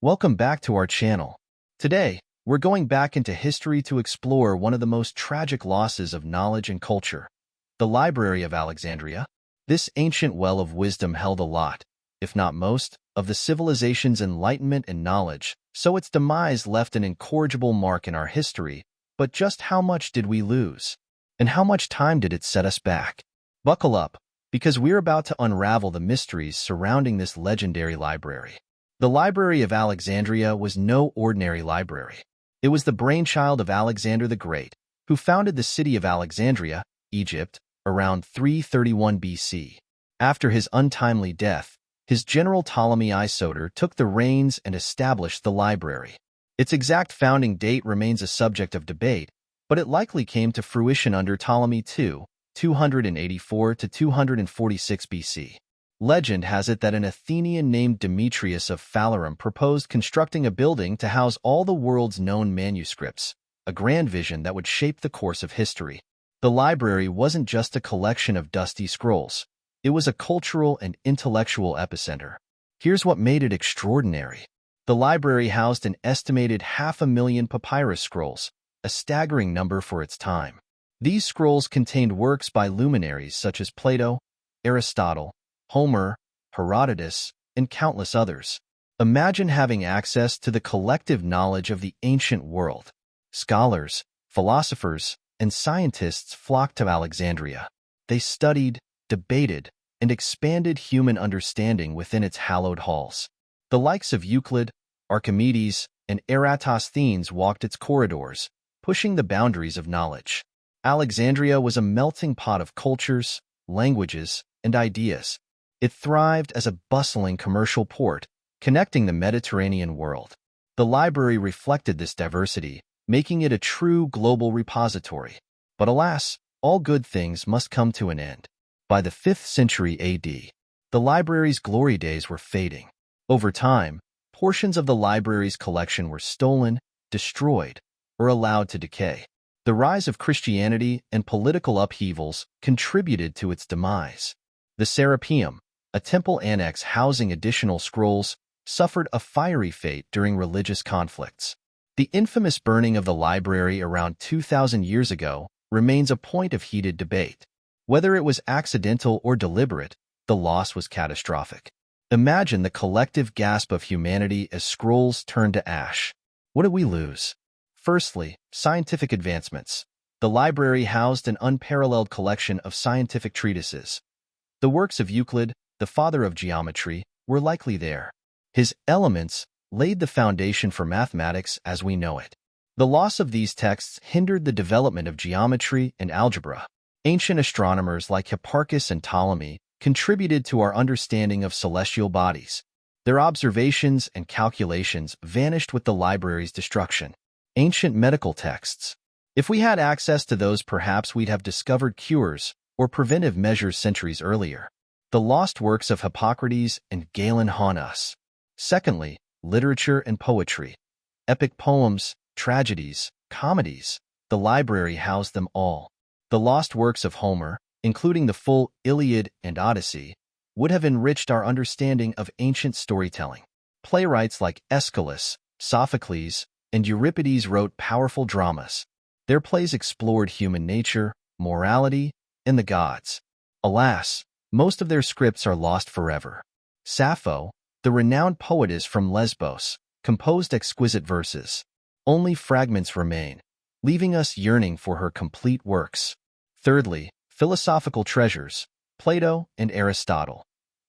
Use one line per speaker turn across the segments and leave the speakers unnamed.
Welcome back to our channel. Today, we're going back into history to explore one of the most tragic losses of knowledge and culture, the Library of Alexandria. This ancient well of wisdom held a lot, if not most, of the civilization's enlightenment and knowledge, so its demise left an incorrigible mark in our history. But just how much did we lose? And how much time did it set us back? Buckle up, because we're about to unravel the mysteries surrounding this legendary library. The Library of Alexandria was no ordinary library. It was the brainchild of Alexander the Great, who founded the city of Alexandria, Egypt, around 331 BC. After his untimely death, his general Ptolemy Isoter took the reins and established the library. Its exact founding date remains a subject of debate, but it likely came to fruition under Ptolemy II, 284 to 246 BC. Legend has it that an Athenian named Demetrius of Phalerum proposed constructing a building to house all the world's known manuscripts, a grand vision that would shape the course of history. The library wasn't just a collection of dusty scrolls. It was a cultural and intellectual epicenter. Here's what made it extraordinary. The library housed an estimated 500,000 papyrus scrolls, a staggering number for its time. These scrolls contained works by luminaries such as Plato, Aristotle, Homer, Herodotus, and countless others. Imagine having access to the collective knowledge of the ancient world. Scholars, philosophers, and scientists flocked to Alexandria. They studied, debated, and expanded human understanding within its hallowed halls. The likes of Euclid, Archimedes, and Eratosthenes walked its corridors, pushing the boundaries of knowledge. Alexandria was a melting pot of cultures, languages, and ideas. It thrived as a bustling commercial port, connecting the Mediterranean world. The library reflected this diversity, making it a true global repository. But alas, all good things must come to an end. By the 5th century AD, the library's glory days were fading. Over time, portions of the library's collection were stolen, destroyed, or allowed to decay. The rise of Christianity and political upheavals contributed to its demise. The Serapeum, a temple annex housing additional scrolls, suffered a fiery fate during religious conflicts. The infamous burning of the library around 2,000 years ago remains a point of heated debate. Whether it was accidental or deliberate, the loss was catastrophic. Imagine the collective gasp of humanity as scrolls turned to ash. What did we lose? Firstly, scientific advancements. The library housed an unparalleled collection of scientific treatises. The works of Euclid, the father of geometry, were likely there. His Elements laid the foundation for mathematics as we know it. The loss of these texts hindered the development of geometry and algebra. Ancient astronomers like Hipparchus and Ptolemy contributed to our understanding of celestial bodies. Their observations and calculations vanished with the library's destruction. Ancient medical texts. If we had access to those, perhaps we'd have discovered cures or preventive measures centuries earlier. The lost works of Hippocrates and Galen haunt us. Secondly, literature and poetry. Epic poems, tragedies, comedies. The library housed them all. The lost works of Homer, including the full Iliad and Odyssey, would have enriched our understanding of ancient storytelling. Playwrights like Aeschylus, Sophocles, and Euripides wrote powerful dramas. Their plays explored human nature, morality, and the gods. Alas, most of their scripts are lost forever. Sappho, the renowned poetess from Lesbos, composed exquisite verses. Only fragments remain, leaving us yearning for her complete works. Thirdly, philosophical treasures. Plato and Aristotle.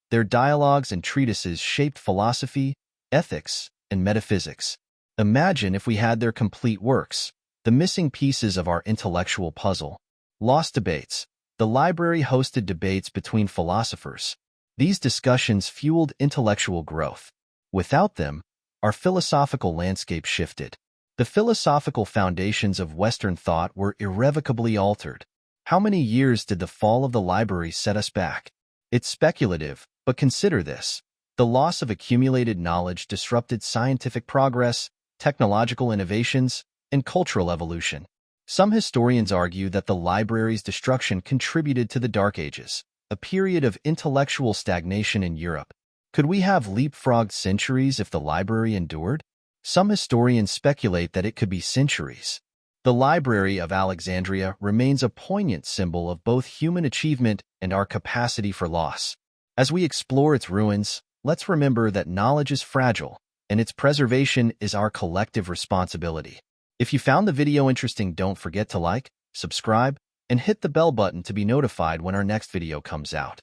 Their dialogues and treatises shaped philosophy, ethics, and metaphysics. Imagine if we had their complete works, the missing pieces of our intellectual puzzle. Lost debates. The library hosted debates between philosophers. These discussions fueled intellectual growth. Without them, our philosophical landscape shifted. The philosophical foundations of Western thought were irrevocably altered. How many years did the fall of the library set us back? It's speculative, but consider this. The loss of accumulated knowledge disrupted scientific progress, technological innovations, and cultural evolution. Some historians argue that the library's destruction contributed to the Dark Ages, a period of intellectual stagnation in Europe. Could we have leapfrogged centuries if the library endured? Some historians speculate that it could be centuries. The Library of Alexandria remains a poignant symbol of both human achievement and our capacity for loss. As we explore its ruins, let's remember that knowledge is fragile, and its preservation is our collective responsibility. If you found the video interesting, don't forget to like, subscribe, and hit the bell button to be notified when our next video comes out.